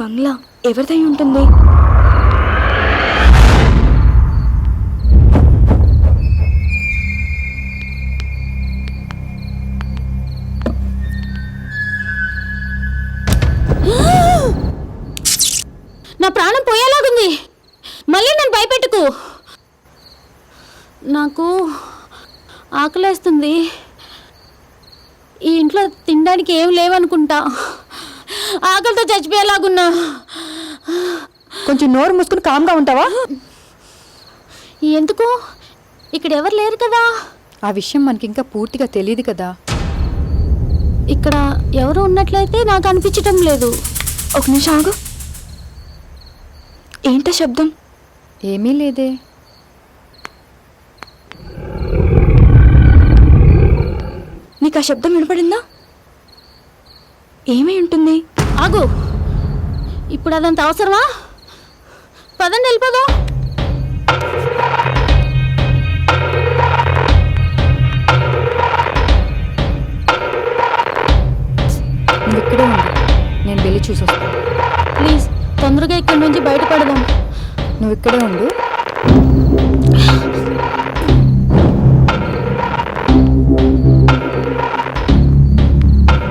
బంగ్లా ఎవరిదై ఉంటుంది? నా ప్రాణం పోయేలాగుంది. మళ్ళీ నన్ను భయపెట్టుకు. నాకు ఆకలేస్తుంది. ఈ ఇంట్లో తినడానికి ఏం లేవనుకుంటా. ఆకలితో చచ్చిపోయేలాగున్నా. కొంచెం నోరు మూసుకుని కామ్గా ఉంటావా? ఎందుకు? ఇక్కడ ఎవరు లేరు కదా. ఆ విషయం మనకి ఇంకా పూర్తిగా తెలియదు కదా. ఇక్కడ ఎవరు ఉన్నట్లయితే నాకు అనిపించటం లేదు. ఒక నిమిషం ఆగు. ఏంట శబ్దం? ఏమీ లేదే. నీకు ఆ శబ్దం వినపడిందా? ఏమై ఉంటుంది? ఆగు. ఇప్పుడు అదంత అవసరమా? పదండి వెళ్ళిపోదాం. నువ్వు ఇక్కడే ఉండు, నేను వెళ్ళి చూసొస్తాను. ప్లీజ్ తొందరగా ఇక్కడి నుంచి బయటపడదాం. నువ్వు ఇక్కడే ఉండు.